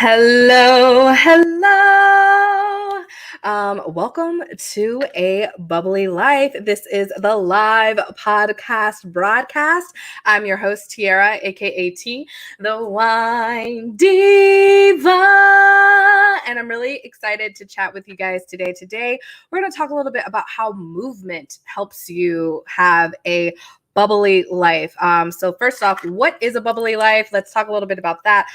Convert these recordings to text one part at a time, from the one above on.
Hello, hello. Welcome to A Bubbly Life. This is the live podcast broadcast. I'm your host, Tiara, aka T, the Wine Diva. And I'm really excited to chat with you guys today. Today, we're going to talk a little bit about how movement helps you have a bubbly life. So first off, what is a bubbly life? Let's talk a little bit about that.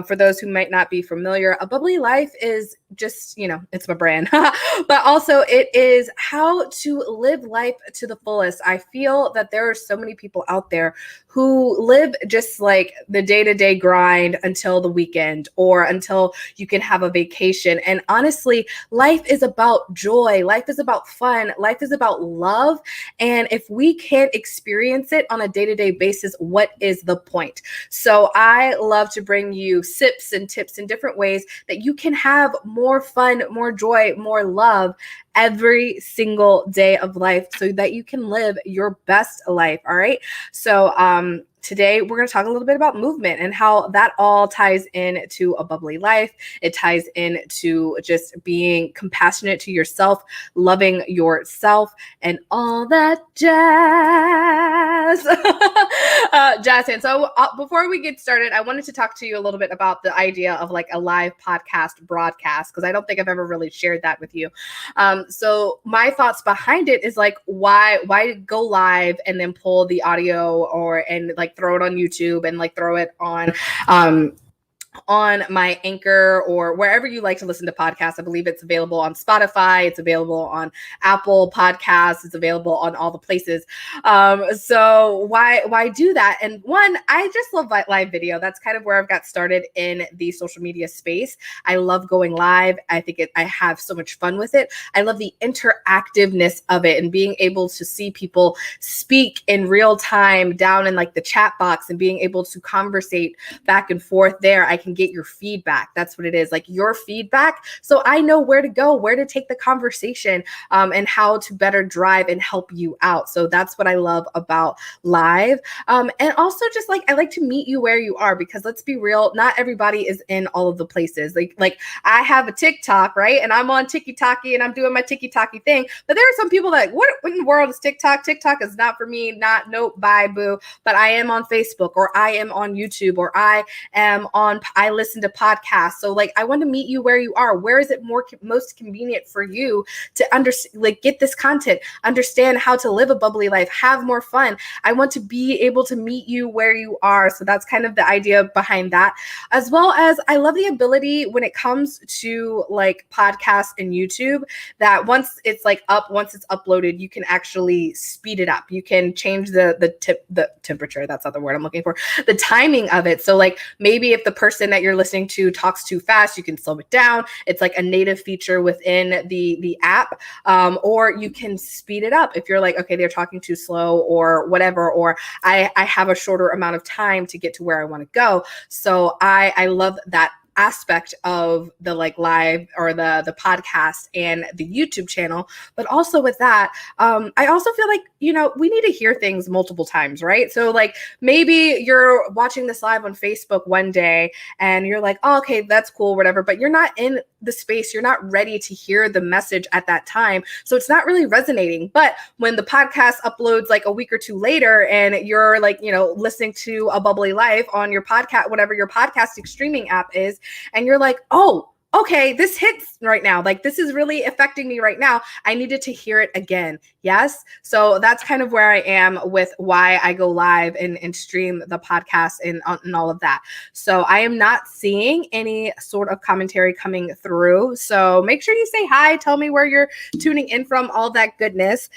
For those who might not be familiar, a bubbly life is just, it's my brand, but also it is how to live life to the fullest. I feel that there are so many people out there who live just like the day-to-day grind until the weekend or until you can have a vacation. And honestly, life is about joy. Life is about fun. Life is about love. And if we can't experience it on a day-to-day basis, what is the point? So I love to bring you sips and tips in different ways that you can have more fun, more joy, more love every single day of life so that you can live your best life. All right. So today we're going to talk a little bit about movement and how that all ties into a bubbly life. It ties into just being compassionate to yourself, loving yourself, and all that jazz. Jazz hands. So before we get started, I wanted to talk to you a little bit about the idea of like a live podcast broadcast, because I don't think I've ever really shared that with you. So my thoughts behind it is like, why go live and then pull the audio and like throw it on YouTube and like throw it on my Anchor or wherever you like to listen to podcasts. I believe it's available on Spotify. It's available on Apple Podcasts. It's available on all the places. So why do that? And one, I just love live video. That's kind of where I've got started in the social media space. I love going live. I think I have so much fun with it. I love the interactiveness of it and being able to see people speak in real time down in like the chat box and being able to conversate back and forth there. I can get your feedback. That's what it is, like your feedback. So I know where to go, where to take the conversation, and how to better drive and help you out. So that's what I love about live. And also just like, I like to meet you where you are, because let's be real, not everybody is in all of the places. Like I have a TikTok, right? And I'm on TikTok and I'm doing my TikTok thing. But there are some people that, what in the world is TikTok? TikTok is not for me, nope, bye, boo. But I am on Facebook, or I am on YouTube, or I listen to podcasts. So like, I want to meet you where you are. Where is it most convenient for you to understand, like get this content, understand how to live a bubbly life, have more fun. I want to be able to meet you where you are. So that's kind of the idea behind that. As well as I love the ability when it comes to like podcasts and YouTube, that once it's uploaded, you can actually speed it up. You can change the temperature. That's not the word I'm looking for. The timing of it. So like maybe if the person that you're listening to talks too fast, you can slow it down. It's like a native feature within the app, or you can speed it up if you're like, okay, they're talking too slow or whatever, or I have a shorter amount of time to get to where I want to go. So I love that aspect of the like live or the podcast and the YouTube channel. But also with that, I also feel like, we need to hear things multiple times, right? So like maybe you're watching this live on Facebook one day and you're like, oh, okay, that's cool, whatever, but you're not in the space. You're not ready to hear the message at that time. So it's not really resonating. But when the podcast uploads like a week or two later and you're like, listening to A Bubbly Life on your podcast, whatever your podcasting streaming app is, and you're like, oh, okay, this hits right now. Like this is really affecting me right now. I needed to hear it again. Yes. So that's kind of where I am with why I go live and stream the podcast and all of that. So I am not seeing any sort of commentary coming through. So make sure you say hi. Tell me where you're tuning in from, all that goodness.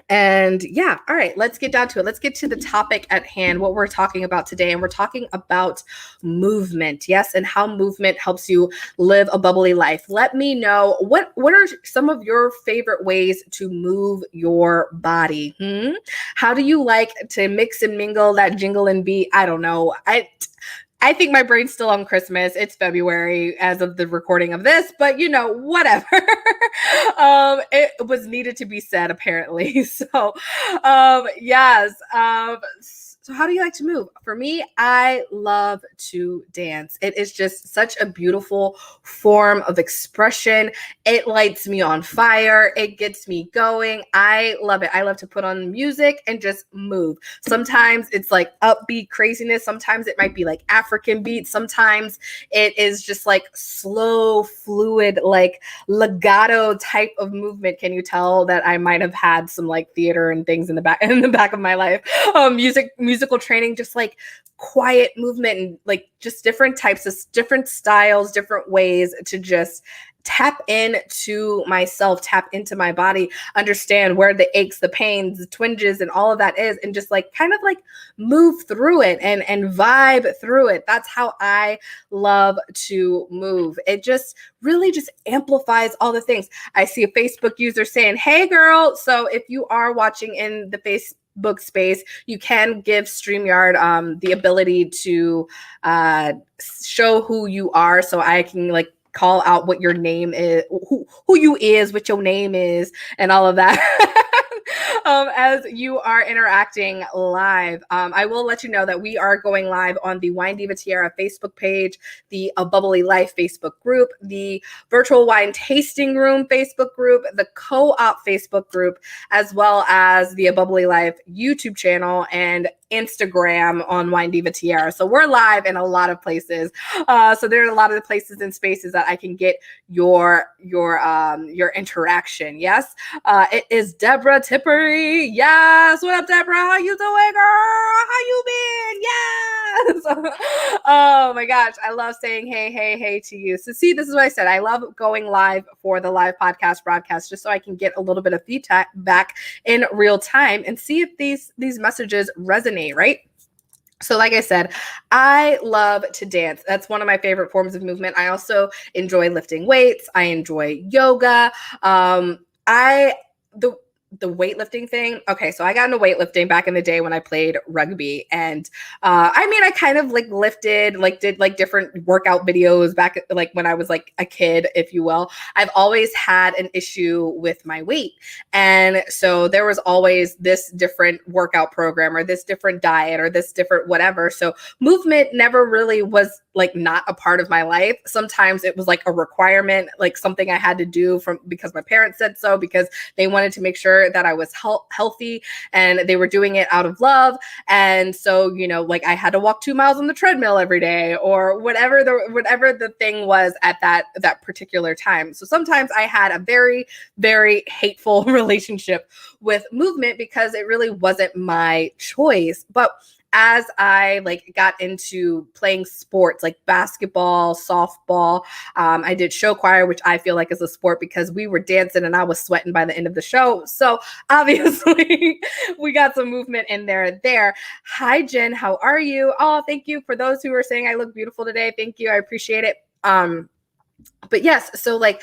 And yeah, all right, let's get down to it. Let's get to the topic at hand, what we're talking about today. And we're talking about movement, yes, and how movement helps you live a bubbly life. Let me know, what are some of your favorite ways to move your body? How do you like to mix and mingle that jingle and beat? I don't know. I think my brain's still on Christmas. It's February as of the recording of this, but whatever. It was needed to be said, apparently. So, yes. So how do you like to move? For me, I love to dance. It is just such a beautiful form of expression. It lights me on fire. It gets me going. I love it. I love to put on music and just move. Sometimes it's like upbeat craziness. Sometimes it might be like African beats. Sometimes it is just like slow, fluid, like legato type of movement. Can you tell that I might have had some like theater and things in the back of my life? Musical training, just like quiet movement and like just different types of different styles, different ways to just tap into myself, tap into my body, understand where the aches, the pains, the twinges, and all of that is, and just like kind of like move through it and vibe through it. That's how I love to move. It just really just amplifies all the things. I see a Facebook user saying, "Hey girl." So if you are watching in the Facebook space, you can give StreamYard the ability to show who you are, so I can like call out what your name is, who you is, what your name is, and all of that. As you are interacting live. I will let you know that we are going live on the Wine Diva Tiara Facebook page, the A Bubbly Life Facebook group, the Virtual Wine Tasting Room Facebook group, the Co-op Facebook group, as well as the A Bubbly Life YouTube channel and Instagram on Wine Diva Tiara. So we're live in a lot of places. So there are a lot of the places and spaces that I can get your interaction. Yes. It is Deborah Tippery. Yes. What up, Deborah? How you doing, girl? How you been? Yes. Oh my gosh. I love saying hey to you. So see, this is what I said. I love going live for the live podcast broadcast, just so I can get a little bit of feedback back in real time and see if these messages resonate, right? So like I said, I love to dance. That's one of my favorite forms of movement. I also enjoy lifting weights. I enjoy yoga. The weightlifting thing. Okay, so I got into weightlifting back in the day when I played rugby, and I kind of like lifted, like did like different workout videos back like when I was like a kid, if you will. I've always had an issue with my weight, and so there was always this different workout program or this different diet or this different whatever. So movement never really was like not a part of my life. Sometimes it was like a requirement, like something I had to do because my parents said so, because they wanted to make sure that I was healthy, and they were doing it out of love. And so, like I had to walk 2 miles on the treadmill every day, or whatever the thing was at that particular time. So sometimes I had a very, very hateful relationship with movement because it really wasn't my choice. But as I like got into playing sports like basketball, softball, I did show choir, which I feel like is a sport because we were dancing and I was sweating by the end of the show. So obviously we got some movement in there. Hi, Jen. How are you? Oh, thank you for those who are saying I look beautiful today. Thank you. I appreciate it. But yes, so like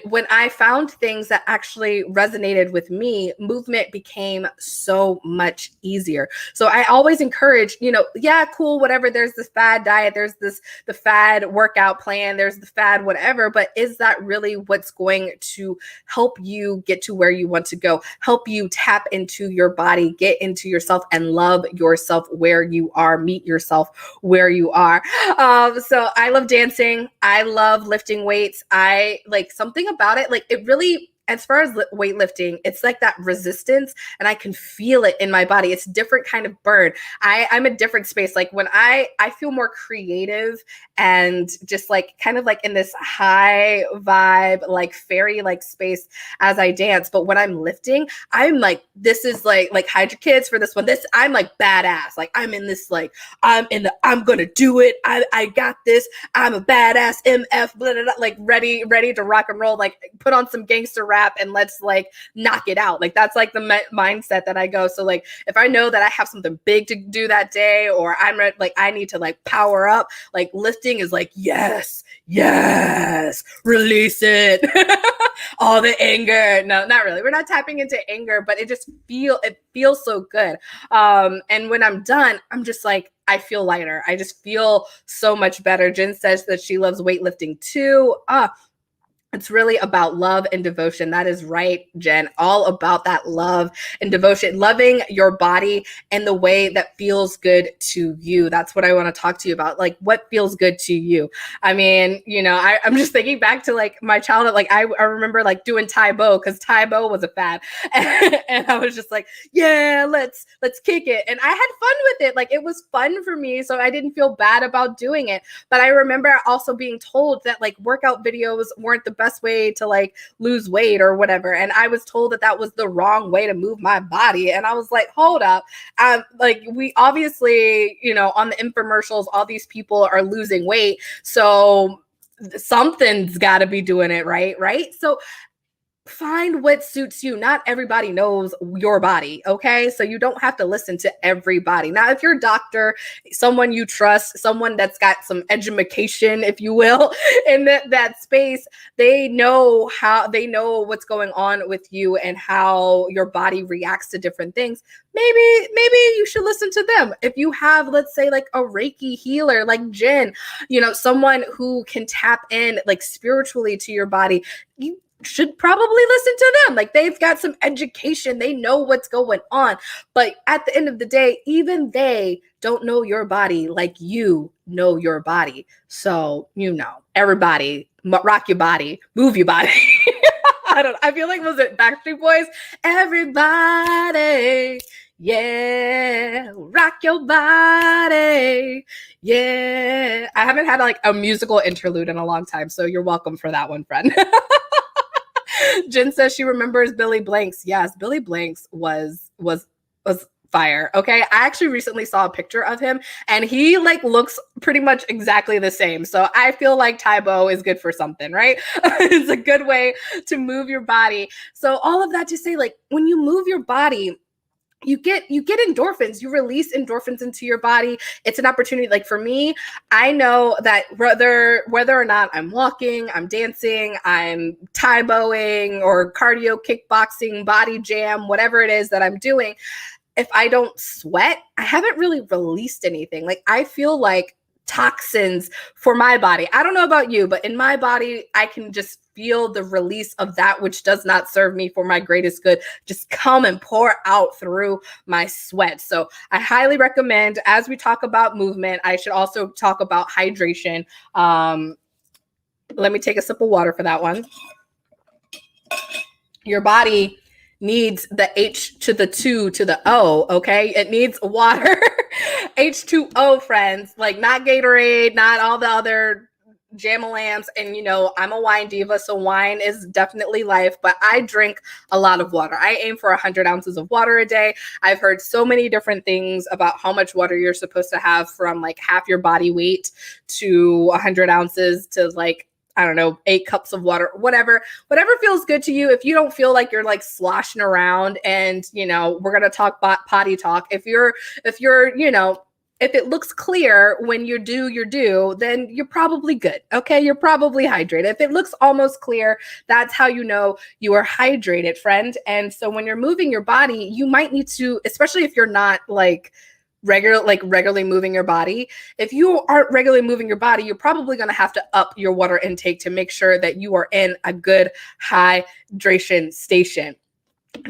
when I found things that actually resonated with me, movement became so much easier. So I always encourage, yeah, cool, whatever. There's this fad diet, there's the fad workout plan, there's the fad whatever. But is that really what's going to help you get to where you want to go? Help you tap into your body, get into yourself, and love yourself where you are, meet yourself where you are. So I love dancing. I love lifting weights. I like something about it. Like it really, as far as weightlifting, it's like that resistance, and I can feel it in my body. It's a different kind of burn. I'm a different space. Like when I feel more creative and just like kind of like in this high vibe, like fairy like space as I dance. But when I'm lifting, I'm like, this is like hide your kids for this one. I'm like badass. Like I'm in this, like I'm gonna do it. I got this. I'm a badass MF, blah, blah, blah, like ready to rock and roll. Like put on some gangster rap and let's like knock it out. Like that's like the mindset that I go. So like if I know that I have something big to do that day, or I'm like I need to like power up, like lifting is like yes, release it. All the anger. No, not really. We're not tapping into anger, but it feels so good. And when I'm done, I'm just like, I feel lighter. I just feel so much better. Jen says that she loves weightlifting too. It's really about love and devotion. That is right, Jen. All about that love and devotion, loving your body and the way that feels good to you. That's what I want to talk to you about. Like, what feels good to you? I mean, I'm just thinking back to like my childhood. Like, I remember like doing Tae Bo because Tae Bo was a fad. And I was just like, yeah, let's kick it. And I had fun with it. Like, it was fun for me. So I didn't feel bad about doing it. But I remember also being told that like workout videos weren't the best way to like lose weight or whatever. And I was told that that was the wrong way to move my body. And I was like, hold up. Like, we obviously, on the infomercials, all these people are losing weight. So something's got to be doing it right. Right. So find what suits you. Not everybody knows your body, okay? So you don't have to listen to everybody. Now, if your doctor, someone you trust, someone that's got some education, if you will, in that space, they know what's going on with you and how your body reacts to different things. Maybe you should listen to them. If you have, let's say, like a Reiki healer like Jen, someone who can tap in like spiritually to your body, you should probably listen to them. Like, they've got some education. They know what's going on. But at the end of the day, even they don't know your body like you know your body. So, everybody, rock your body, move your body. I feel like, was it Backstreet Boys? Everybody, yeah, rock your body. Yeah. I haven't had like a musical interlude in a long time. So you're welcome for that one, friend. Jen says she remembers Billy Blanks. Yes, Billy Blanks was fire. Okay. I actually recently saw a picture of him and he like looks pretty much exactly the same. So I feel like Tae Bo is good for something, right? It's a good way to move your body. So all of that to say, like, when you move your body, you get endorphins, you release endorphins into your body. It's an opportunity. Like, for me, I know that whether or not I'm walking, I'm dancing, I'm Tae Boing or cardio, kickboxing, body jam, whatever it is that I'm doing, if I don't sweat, I haven't really released anything. Like, I feel like toxins for my body. I don't know about you, but in my body, I can just feel the release of that which does not serve me for my greatest good just come and pour out through my sweat. So I highly recommend, as we talk about movement, I should also talk about hydration. Let me take a sip of water for that one. Your body needs the H to the 2 to the O, okay? It needs water. H2O, friends. Like, not Gatorade, not all the other Jamalams. And, I'm a wine diva, so wine is definitely life, but I drink a lot of water. I aim for 100 ounces of water a day. I've heard so many different things about how much water you're supposed to have, from like half your body weight to 100 ounces to like, I don't know, 8 cups of water, whatever feels good to you. If you don't feel like you're like sloshing around, and, we're going to talk potty talk. If it looks clear when you do your do, then you're probably good. Okay. You're probably hydrated. If it looks almost clear, that's how you know you are hydrated, friend. And so when you're moving your body, you might need to, especially if you're not like regularly moving your body. If you aren't regularly moving your body, you're probably going to have to up your water intake to make sure that you are in a good hydration station.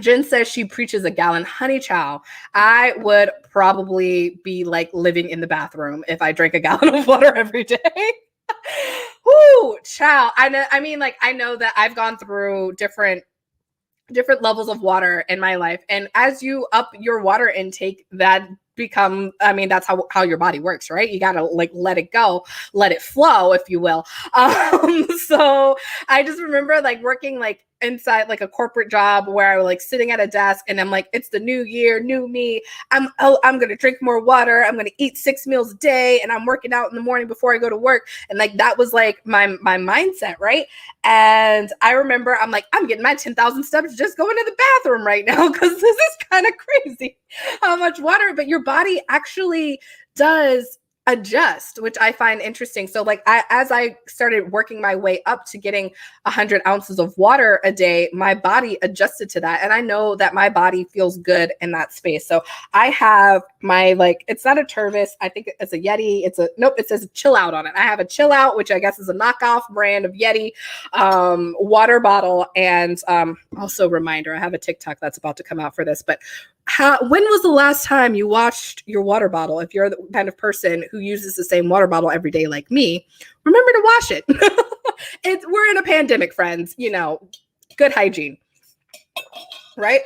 Jen says she preaches a gallon. Honey chow, I would probably be like living in the bathroom if I drank a gallon of water every day. Whoo, chow. I know that I've gone through different levels of water in my life. And as you up your water intake, that's how your body works, right? You got to like let it go, let it flow, if you will. So I just remember like working like inside like a corporate job where I was like sitting at a desk and I'm like, it's the new year, new me. I'm going to drink more water. I'm going to eat 6 meals a day, and I'm working out in the morning before I go to work. And like, that was like my mindset. Right. And I remember I'm like, I'm getting my 10,000 steps just going to the bathroom right now, because this is kind of crazy how much water, but your body actually does adjust, which I find interesting. So like as I started working my way up to getting 100 ounces of water a day, my body adjusted to that. And I know that my body feels good in that space. So I have my, like, it's not a Tervis. I think it's a Yeti. Nope, it says Chill Out on it. I have a Chill Out, which I guess is a knockoff brand of Yeti water bottle. And also reminder, I have a TikTok that's about to come out for this, but when was the last time you washed your water bottle? If you're the kind of person who uses the same water bottle every day like me, remember to wash it. We're in a pandemic, friends. Good hygiene, right?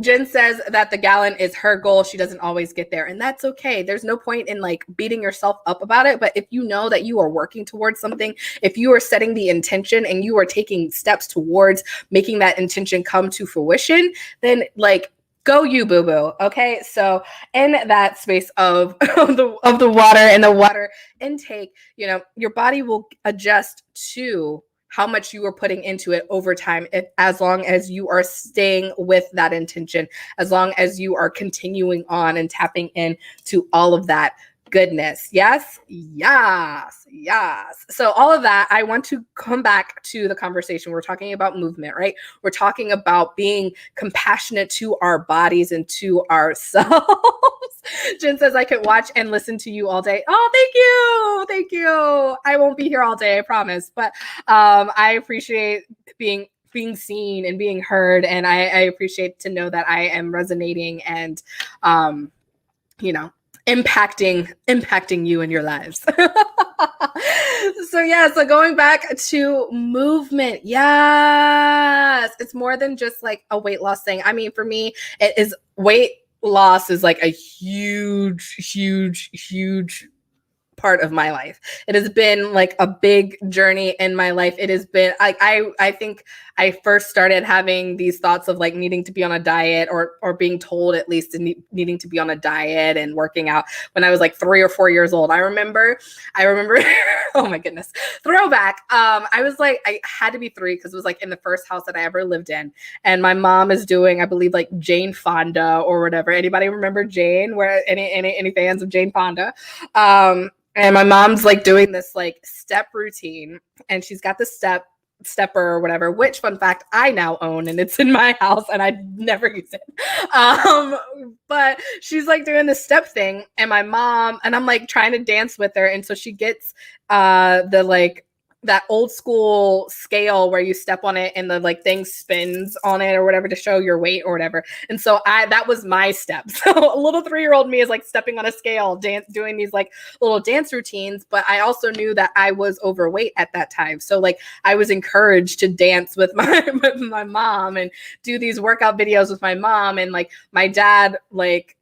Jen says that the gallon is her goal. She doesn't always get there, and that's okay. There's no point in like beating yourself up about it. But if you know that you are working towards something, if you are setting the intention and you are taking steps towards making that intention come to fruition, then like, go you, boo-boo. Okay. So in that space of the water and the water intake, your body will adjust to how much you are putting into it over time, as long as you are staying with that intention, as long as you are continuing on and tapping in to all of that goodness. Yes. So all of that, I want to come back to the conversation. We're talking about movement, right? We're talking about being compassionate to our bodies and to ourselves. Jen says, I could watch and listen to you all day. Oh, thank you. I won't be here all day, I promise. But I appreciate being seen and being heard. And I appreciate to know that I am resonating and, impacting you in your lives. So going back to movement. Yes. It's more than just like a weight loss thing. I mean, for me, weight loss is like a huge part of my life. It has been like a big journey in my life. It has been like, I think I first started having these thoughts of like needing to be on a diet or being told at least needing to be on a diet and working out when I was like 3 or 4 years old. I remember, oh my goodness, throwback. I was like, I had to be 3 because it was like in the first house that I ever lived in. And my mom is doing, I believe, like Jane Fonda or whatever. Anybody remember Jane? Where any fans of Jane Fonda? And my mom's like doing this like step routine, and she's got the stepper or whatever, which, fun fact, I now own, and it's in my house and I never use it. But she's like doing this step thing, and my mom, and I'm like trying to dance with her. And so she gets the like that old school scale where you step on it and the like thing spins on it or whatever to show your weight or whatever. And so that was my step. So a little 3-year-old me is like stepping on a scale, doing these like little dance routines. But I also knew that I was overweight at that time. So like I was encouraged to dance with my mom and do these workout videos with my mom. And like my dad, like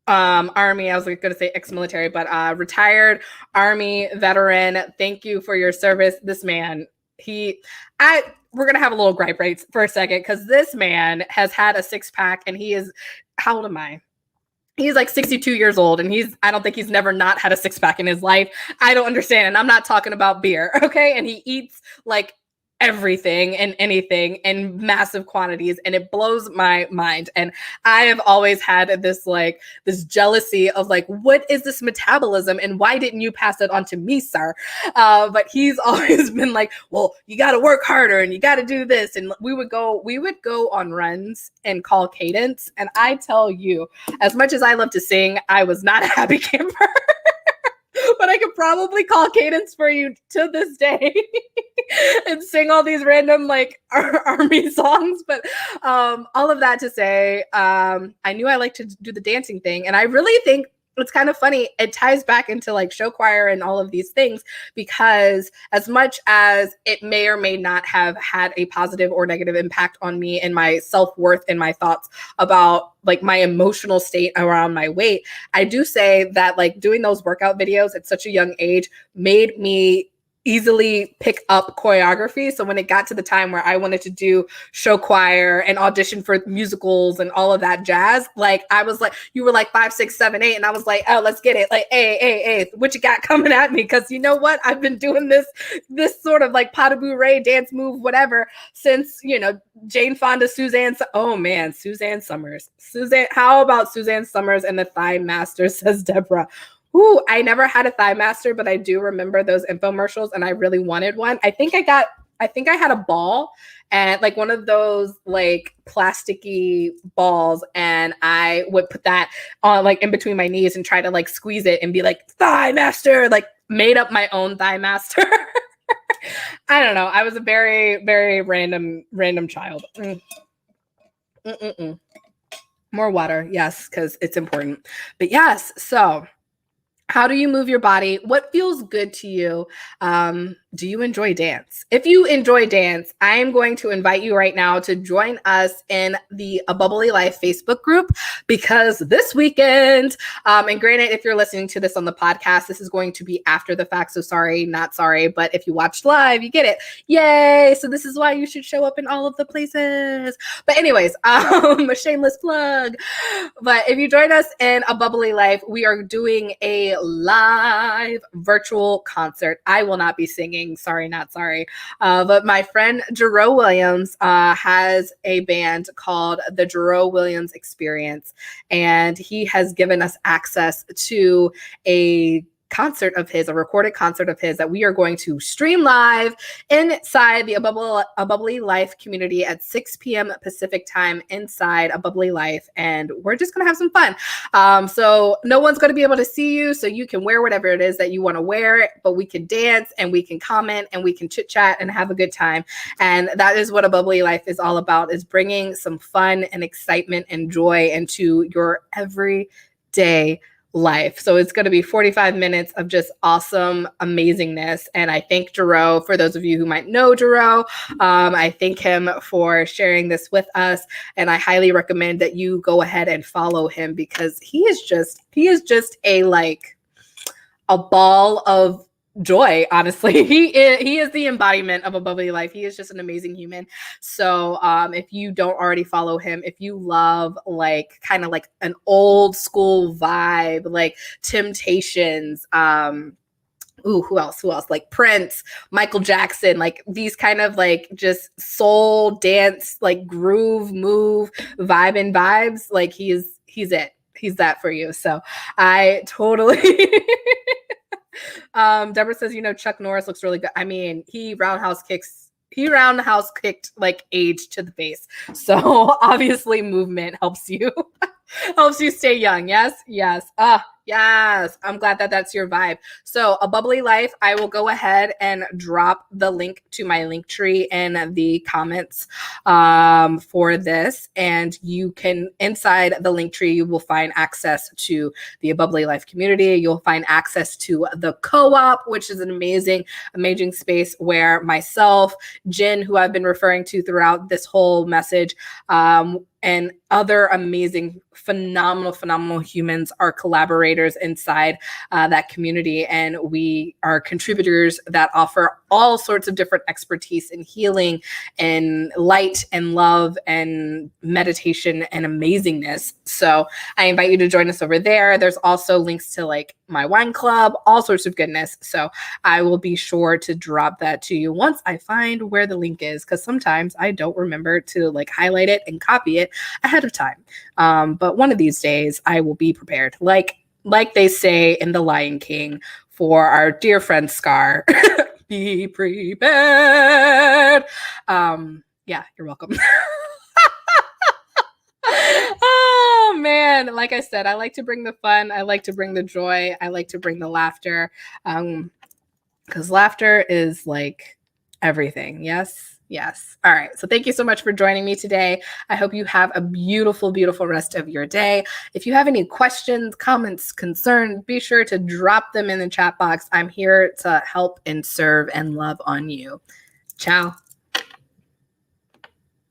Army, I was going to say ex-military, but retired Army veteran. Thank you for your service. This man, we're going to have a little gripe right for a second, because this man has had a 6-pack, and he is, how old am I? He's like 62 years old, and I don't think he's never not had a 6-pack in his life. I don't understand. And I'm not talking about beer. Okay. And he eats like everything and anything in massive quantities, and it blows my mind. And I have always had this jealousy of like, what is this metabolism and why didn't you pass it on to me, sir? But he's always been like, well, you got to work harder and you got to do this. And we would go on runs and call cadence. And I tell you, as much as I love to sing, I was not a happy camper. But I could probably call cadence for you to this day and sing all these random like army songs. But all of that to say, I knew I liked to do the dancing thing. And I really think it's kind of funny. It ties back into like show choir and all of these things, because as much as it may or may not have had a positive or negative impact on me and my self-worth and my thoughts about like my emotional state around my weight, I do say that like doing those workout videos at such a young age made me easily pick up choreography. So when it got to the time where I wanted to do show choir and audition for musicals and all of that jazz, like I was like, you were like 5, 6, 7, 8, and I was like, oh, let's get it. Like, hey, what you got coming at me? Because you know what? I've been doing this sort of like pas de bourrée dance move, whatever, since, you know, Jane Fonda, Suzanne. Oh man, Suzanne Summers. How about Suzanne Summers and the Thigh Master, says Deborah. Ooh, I never had a Thigh Master, but I do remember those infomercials, and I really wanted one. I think I had a ball, and like one of those like plasticky balls, and I would put that on like in between my knees and try to like squeeze it and be like, Thigh Master, like made up my own Thigh Master. I don't know. I was a very, very random child. More water. Yes, because it's important. But yes, so how do you move your body? What feels good to you? Do you enjoy dance? If you enjoy dance, I am going to invite you right now to join us in the A Bubbly Life Facebook group, because this weekend, and granted, if you're listening to this on the podcast, this is going to be after the fact. So sorry, not sorry. But if you watched live, you get it. Yay. So this is why you should show up in all of the places. But anyways, a shameless plug. But if you join us in A Bubbly Life, we are doing a live virtual concert. I will not be singing. Sorry, not sorry. But my friend Jarreau Williams has a band called the Jarreau Williams Experience, and he has given us access to a recorded concert of his that we are going to stream live inside the A Bubbly Life community at 6 p.m. Pacific time inside A Bubbly Life. And we're just going to have some fun. So no one's going to be able to see you, so you can wear whatever it is that you want to wear, but we can dance and we can comment and we can chit chat and have a good time. And that is what A Bubbly Life is all about, is bringing some fun and excitement and joy into your everyday life. So it's going to be 45 minutes of just awesome amazingness. And I thank Jarreau, for those of you who might know Jarreau, I thank him for sharing this with us. And I highly recommend that you go ahead and follow him, because he is just a ball of joy. Honestly, he is the embodiment of A Bubbly Life. He is just an amazing human. So if you don't already follow him, if you love like kind of like an old school vibe, like Temptations, who else? Like Prince, Michael Jackson, like these kind of like just soul dance, like groove, move, vibe and vibes. Like he's it. He's that for you. So I totally Deborah says, Chuck Norris looks really good. I mean, he roundhouse kicked like age to the face. So obviously movement helps you stay young. Yes. Yes. Yes. I'm glad that that's your vibe. So A Bubbly Life, I will go ahead and drop the link to my link tree in the comments for this. And you can, inside the link tree, you will find access to the A Bubbly Life community. You'll find access to the co-op, which is an amazing space where myself, Jen, who I've been referring to throughout this whole message, and other amazing, phenomenal humans are collaborators inside that community. And we are contributors that offer all sorts of different expertise in healing and light and love and meditation and amazingness. So I invite you to join us over there. There's also links to like my wine club, all sorts of goodness. So I will be sure to drop that to you once I find where the link is, because sometimes I don't remember to like highlight it and copy it ahead of time. But one of these days I will be prepared. Like they say in The Lion King for our dear friend Scar, be prepared. Yeah, you're welcome. Oh man, like I said, I like to bring the fun. I like to bring the joy. I like to bring the laughter. Because laughter is like everything. Yes. Yes. All right. So thank you so much for joining me today. I hope you have a beautiful, beautiful rest of your day. If you have any questions, comments, concerns, be sure to drop them in the chat box. I'm here to help and serve and love on you. Ciao.